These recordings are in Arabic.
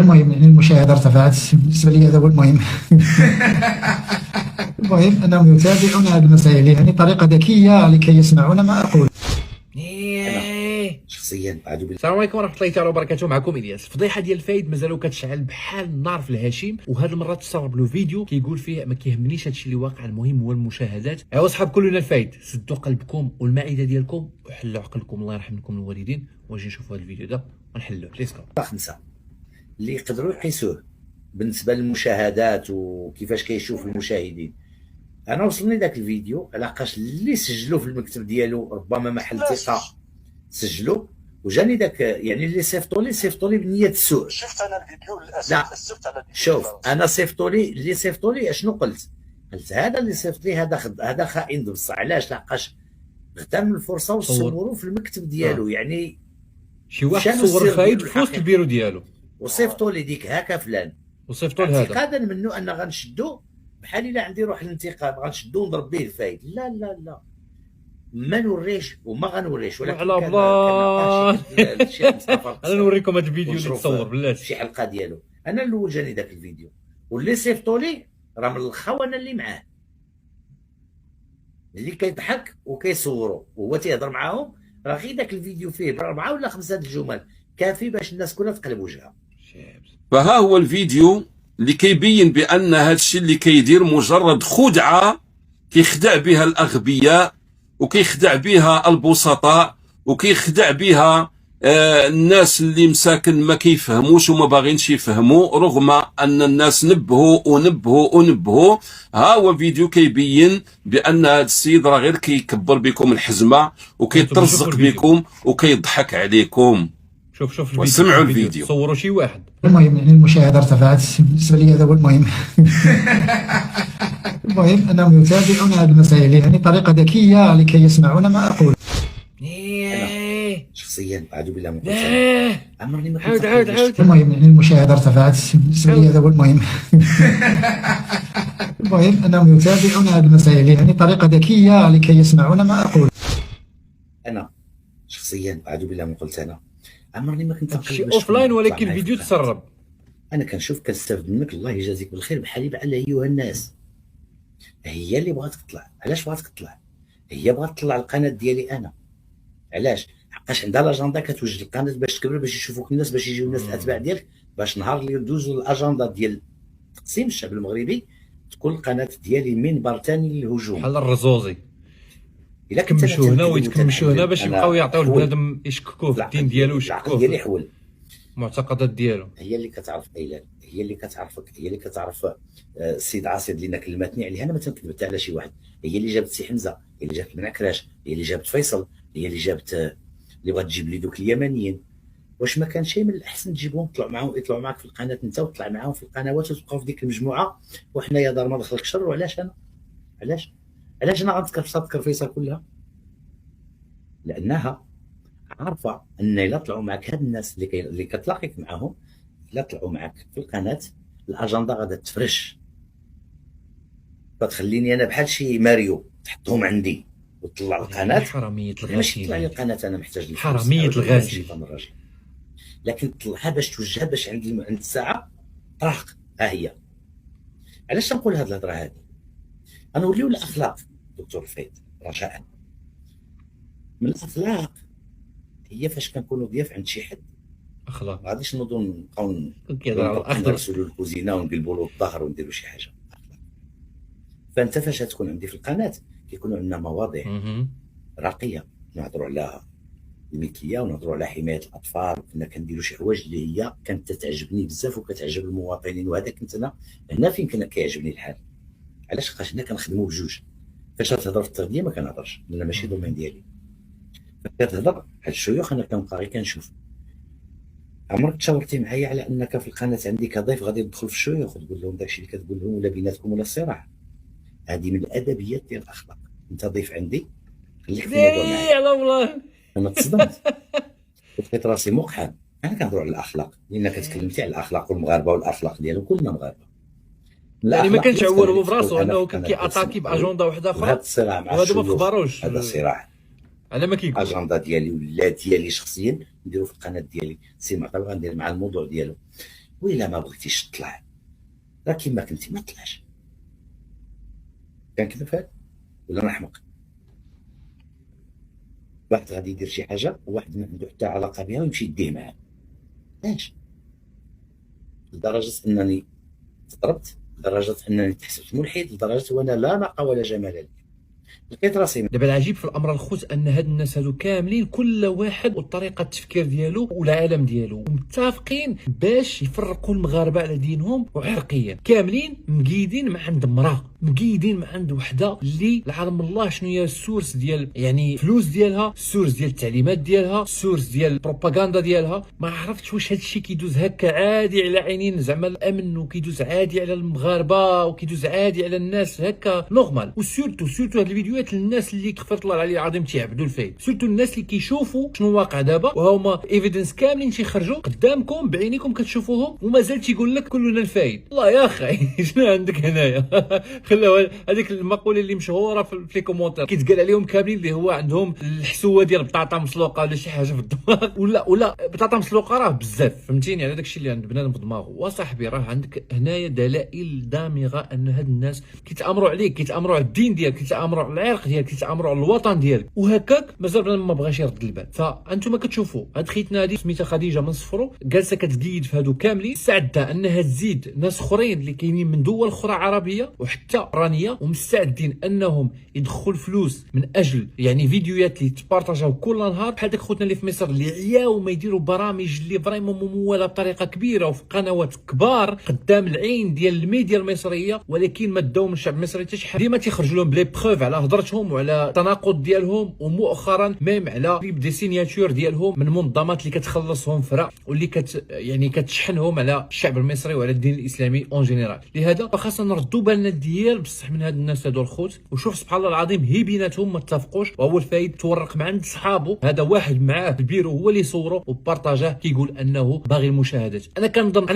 المهم يعني المشاهدة ارتفعت بالنسبة لي، هذا هو المهم. المهم أنهم يتابعون هذه المسائل يعني طريقة ذكية لكي يسمعون ما أقول. شخصيا السلام عليكم ورحمه الله تعالى وبركاته. معكم الياس. فضيحه ديال فايد مازالو كتشعل بحال النار في الهشيم، وهاد المره تسرب له فيديو كيقول فيه ما كيهمنيش هادشي اللي واقع، المهم هو المشاهدات. ايوا صحاب كلنا الفايد، سدوا قلبكم والمعده ديالكم وحلوا عقلكم، الله يرحم لكم الوالدين، واجي نشوفوا هاد الفيديو ده ونحلوه. ليتس جو. 5 اللي يقدروا يقيسوه بالنسبه للمشاهدات وكيفاش كيشوف المشاهدين. انا وصلني ذاك الفيديو علاقاش اللي سجلوه في المكتب ديالو ربما محل ثقه سجلوا، وجاني ذاك يعني اللي صيفطوا لي بنيه السوء. شفت انا الفيديو للاسف. لا شفت انا الفيديو. شوف انا صيفطوا لي اشنو قلت هذا اللي صيفط لي هذا خائن بصح. علاش؟ لحقاش غتم الفرصه وصوروا في المكتب ديالو. يعني شي واحد صور فايد في وسط البيرو ديالو وصيفطوا لي ديك هكا فلان، وصيفطوا لهذا اعتقادا منه ان غنشدو بحال الا عندي روح الانتقام غنشدو ونضرب به الفايد. لا لا لا ما نوريش وما غنوريش، ولكن على الله الشيخ مصطفى انا نوريكم هذا الفيديو اللي تصور بلاتي شي حلقه ديالو. انا الاول جاني ذاك الفيديو، واللي صيفطوا لي راه من الخونه اللي معاه اللي كيضحك وكيصوروا وهو تيهضر معاهم. راه غير ذاك الفيديو فيه ب4 ولا 5 الجمل كافي باش الناس كلها تقلب وجهها. فها هو الفيديو اللي كيبين بان هذا الشيء اللي كيدير مجرد خدعه كيخدع بها الاغبياء وكيخدع بها البسطاء وكيخدع بها الناس اللي مساكن ما كيفهموش وما باغينش يفهموا، رغم ان الناس نبهوا. ها هو فيديو كيبين بان هذا السيد راه غير كيكبر بكم الحزمه وكيترزق بكم وكيضحك عليكم. شوف الفيديو، وسمعوا الفيديو. صوروا شي واحد. المهم يعني المشاهدة ارتفعت بالنسبة لي، هذا هو المهم. المهم أنهم يتابعون هذه المسائل يعني طريقة ذكية لكي يسمعون ما أقول. شخصيا اعوذ بالله من الشيطان عمرني ما كنت عاود المهم يعني المشاهدة ارتفعت بالنسبة لي، هذا هو المهم. المهم أنهم يتابعون هذه المسائل يعني طريقة ذكية لكي يسمعون ما أقول. انا شخصيا اعوذ بالله من قلت انا عمرني ما كنت شي اوف لاين، ولكن الفيديو تسرب. انا كنشوف كنستافد منك، الله يجازيك بالخير. بحالي بحال ايها الناس، هي اللي بغات تطلع. علاش بغات تطلع؟ هي بغات تطلع القناه ديالي انا. علاش؟ حقاش عندها لاجندا كتوجد القناه باش تكبر، باش يشوفوك الناس، باش يجيو الناس الاتباع ديالك، باش نهار اللي ندوزو الاجندا ديال تقسيم الشعب المغربي تكون القناه ديالي منبر ثاني للهجوم. بحال الرزوزي الا كنت كمشوا هنا ويتكمشوا هنا باش يبقاو يعطيو لبنادم يشككوه في الدين ديالو العقل ديالي ويشككوه حول. المعتقدات ديالو. هي اللي كتعرف ايلان، هي اللي كتعرفك، هي اللي كتعرف السيد عاصد اللي كلمتني عليها. انا ما تنكذبت على شي واحد. هي اللي جابت سي حمزه، هي اللي جابت بن عكراش، هي اللي جابت فيصل، هي اللي جابت اللي بغات تجيب لي دوك اليمنيين. واش ما كان شي من الاحسن تجيبهم يطلعوا معاك في القناه انت، وتطلع معاهم في القنوات وتبقاو في ديك المجموعه، وحنا يا دار ما دخلك شر. وعلاش انا؟ علاش انا غنذكر فيصل كلها؟ لانها عارفه ان الا طلعوا معك هاد الناس اللي كتلاقيك معاهم، الا طلعوا معك في القناه الاجنده غادا تفرش، فتخليني انا بحال شي ماريو تحطهم عندي وتطلع القناه. حراميه ماشي تطلع لي الغسيل، القناه انا محتاج الفلوس، حراميه الغسيل. لكن طلعها باش توجهها باش عند الساعه طرق. ها هي. علاش نقول هاد الهضره هادي؟ غنوليو الاخلاق دكتور فايد رجاء. من الاخلاق هي فاش كنكونوا ضياف عند شي حد. اخلاق ما غاديش نوضوا نبقاو كيهضر على الاخلاق، نرسلوا الكوزينه ونقلبوا له الظهر ونديروا شي حاجه. فانت فاش تكون عندي في القناه كيكونوا عندنا مواضيع راقيه، نهضروا على المثليه ونهضروا على حمايه الاطفال، كنا كنديروا شي حوايج اللي هي كانت تعجبني بزاف وكتعجب المواطنين. وهذا كنت انا هنا فين كان كيعجبني الحال. علاش؟ خاطر حنا كنخدموا بجوج. فاش تهضر في التغذيه ما كنهضرش لان ماشي دومين ديالي. كتهضر على الشيوخ انا كنبقى غير كنشوف. عمرك تشاورتي معايا على انك في القناه عندي كضيف غادي تدخل في الشيوخ وتقول لهم داكشي اللي كتقول لهم ولا بيناتكم ولا الصراع؟ هذه من الادبيات ديال الاخلاق. انت ضيف عندي خليك في الموضوع معايا. على الله انا تصدمت لقيت راسي مقحم. انا كنهضروا على الاخلاق لان كتكلمتي على الاخلاق والمغاربه والاخلاق ديالهم، كلنا مغاربه. يعني ما كانش عوره براسو انه كياتاكي باجنده واحده اخرى. هذا الصراع مع وهذا ما الشيوخ، خبروش هذا صراع على ما كيقول. اجنده ديالي ولا ديالي شخصيا نديرو في القناه ديالي. سي معطل غندير مع الموضوع ديالو. وإلا ما بغيتيش تطلع راه كيما كنتي ما تطلعش. كان كيما فهاد ولا نحمق؟ واحد غادي يدير شي حاجه وواحد ما عنده حتى علاقه بها ويمشي يديه معاه، علاش؟ لدرجه انني تضربت، لدرجه انني تحسبت ملحد، لدرجه وانا لا نقى ولا جمال لي. لقيت راسي دابا العجيب في الامر الخوت ان هاد الناس هادو كاملين كل واحد وطريقه التفكير ديالو والعالم ديالو متفقين باش يفرقوا المغاربه على دينهم وعرقيا، كاملين مقيدين مع عند امراه، مقيدين مع عند وحده اللي العالم الله شنو هي السورس ديال يعني فلوس ديالها، السورس ديال التعليمات ديالها، السورس ديال البروباغندا ديالها. ما عرفتش واش هادشي كيدوز هكا عادي على عينين زعما الامن، وكيدوز عادي على المغاربه، وكيدوز عادي على الناس هكا نورمال. وسورتو هاد الفيديوهات للناس اللي كفرت الله العلي العظيم تيعبدوا الفايد، سورتو الناس اللي كيشوفوا شنو واقع دابا، وهما ايفيدنس كاملين تيخرجوا قدامكم بعينيكم كتشوفوهم، ومازال تيقول لك كلنا الفايد. الله يا اخي شنو عندك هنايا؟ خلاو هذيك المقوله اللي مشهوره في لي كومونتير كيتقال عليهم كاملين اللي هو عندهم الحسوه ديال بطاطا مسلوقه ولا شي حاجه في الدماغ، ولا بطاطا مسلوقه راه بزاف، فهمتيني على داك الشيء اللي عند بنادم في دماغه. وصاحبي راه عندك هنايا دلائل دامغه ان هاد الناس كيتامروا عليك، كيتامروا على الدين ديالك، كيتامروا على العرق ديالك، كيتامروا على الوطن ديالك، وهكاك مازال بنادم ما بغاش يرد البال. فانتم كتشوفوا هاد خيتنا هادي سميتها خديجه من صفرو جالسه كتقيد في هادو كاملين، مستعده انها تزيد ناس اخرين اللي كاينين من دول اخرى عربيه وحتى اورانيه، ومستعدين انهم يدخلوا فلوس من اجل يعني فيديوهات اللي تبارطاجاو كل نهار، بحال داك خوتنا اللي في مصر اللي عياو ما يديروا برامج اللي فريمون مموله بطريقه كبيره وفي قنوات كبار قدام العين ديال الميديا المصريه، ولكن ما داو من الشعب المصري حتى شي حاجه. ديما تيخرجوا لهم بلي بروف على هضرتهم وعلى التناقض ديالهم، ومؤخرا ميم على دي سيناتور ديالهم من منظمات اللي كتخلصهم فرا واللي يعني كتشحنهم على الشعب المصري وعلى الدين الاسلامي اون جينيرال. لهذا فخاصنا نردوا بالنا ديال بصح من هاد الناس هادو الخوت، وشوف سبحان الله العظيم هي بيناتهم ما اتفقوش، وهو الفايد تورق مع عند صحابه، هذا واحد معاه البيرو هو اللي صوره وبارطاجاه كيقول انه باغي المشاهدات. انا كنظن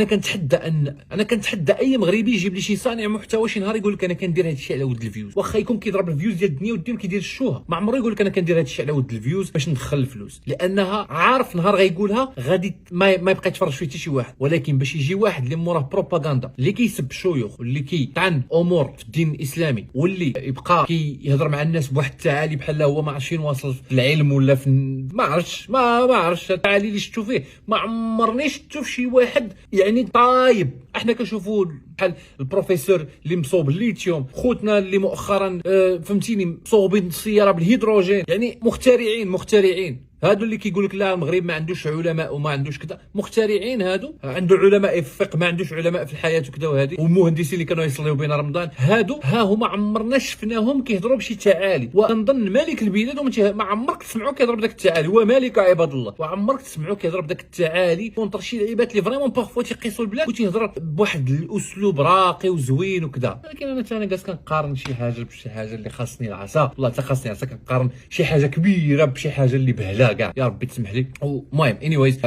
انا كنتحدى اي مغربي يجيب لي شي صانع محتوى شي نهار يقول لك انا كندير هذا الشيء على ود الفيوز، واخا يكون كيضرب الفيوز ديال الدنيا والدنيا كيدير الشوهه، ما عمره يقول لك انا كندير هذا الشيء على ود الفيوز باش ندخل الفلوس، لانها عارف نهار غيقولها غادي ما يبقى يتفرج فيه حتى شي واحد. ولكن باش يجي واحد اللي موراه بروباغندا اللي كيسب الشيوخ واللي كيطعن امور في الدين الاسلامي واللي يبقى كيهضر مع الناس بواحد التعالي بحال هو ما عرفش فين واصل في العلم ولا في ما عرفتش التعالي اللي شفتو فيه، ما عمرني شفتو في شي واحد يعني طايب. احنا كنشوفوا بحال البروفيسور اللي مصوب الليثيوم، خوتنا اللي مؤخرا فهمتيني مصوبين السياره بالهيدروجين، يعني مخترعين هادو اللي كيقول لك لا المغرب ما عندوش علماء وما عندوش كذا، مخترعين هادو، عنده علماء في الفقه ما عندوش علماء في الحياه وكذا، وهذه ومهندسين اللي كانوا يصليو بين رمضان، هادو ها هما عمرنا شفناهم كيهضروا بشي تعالي. ونظن مالك البلاد ما عمرك تسمعوا كيهضر بداك التعالي، هو مالك عباد الله، وعمرك تسمعوا كيهضر بداك التعالي كونتر شي لعيبات اللي فريمون بارفوا تيقيسوا البلاد وتيهضر بواحد الاسلوب راقي وزوين وكذا. ولكن انا جالس كنقارن شي حاجه بشي حاجه اللي خاصني العصا، والله حتى خاصني العصا، كنقارن شي حاجه كبيره بشي حاجه اللي بهلا كاع، يا ربي تسمح لي. المهم انيويز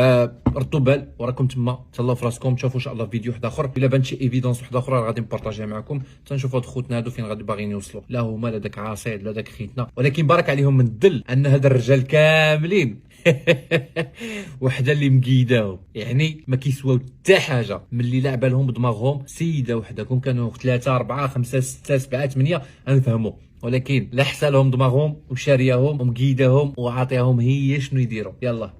ردوا بال وراكم تما، تهلاو في راسكم، تشوفوا ان شاء الله فيديو واحد اخر، الا بان شي ايفيدونس واحده اخرى غادي نبارطاجيها معكم، تنشوفوا هاد خوتنا هادو فين غادي باغيين يوصلوا، لا هما لا داك عصيد لا داك خيتنا. ولكن بارك عليهم من الدل ان هاد الرجال كاملين وحده اللي مقيداهم، يعني ما كيسواو حتى حاجه ملي لعبه لهم بدماغهم سيده وحده، كون كانوا 3 4 5 6 7 8 غنفهموا، ولكن لا حسالهم دماغهم وشارياهم ومقيداهم وعاطيهم هي شنو يديروا. يلا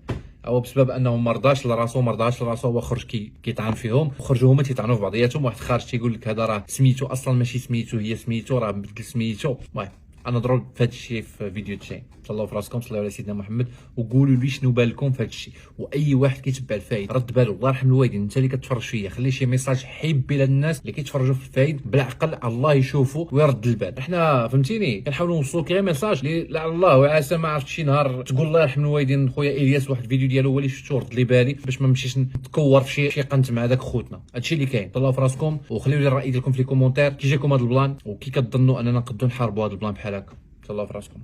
او بسبب انه ما رضاش لراسو هو خرج كيطعن فيهم، وخرجوا هما تيطعنوا في بعضياتهم، واحد خارج تيقول لك هذا راه سميتو اصلا ماشي سميتو، هي سميتو راه بدل سميتو. المهم انا ضرب في هذا الشيء في فيديو تاعي. تهلاو في راسكم، صليو على سيدنا محمد، وقولوا لي شنو بالكم في هذا الشيء. واي واحد كيتبع الفايد رد بالو، الله يرحم الوالدين، انت اللي كتفرج فيا خلي شي ميساج حبي للناس اللي كيتفرجوا في الفايد بالعقل، الله يشوفوا ويرد البال. احنا فهمتيني كنحاولوا نوصلوا غير ميساج اللي لعل الله وعسى ما عرفت شي نهار تقول الله يرحم الوالدين خويا الياس واحد الفيديو ديالو هو اللي شفتو رد لي بالي باش ما نمشيش نتكور في شي قنت مع داك خوتنا. هادشي اللي كاين. تهلاو في راسكم وخليو لي الراي ديالكم في لي كومونتير، كي جاكم هذا البلان وكي كتظنوا اننا نقدروا نحاربوا هذا البلان بحال هكا. تهلاو في راسكم.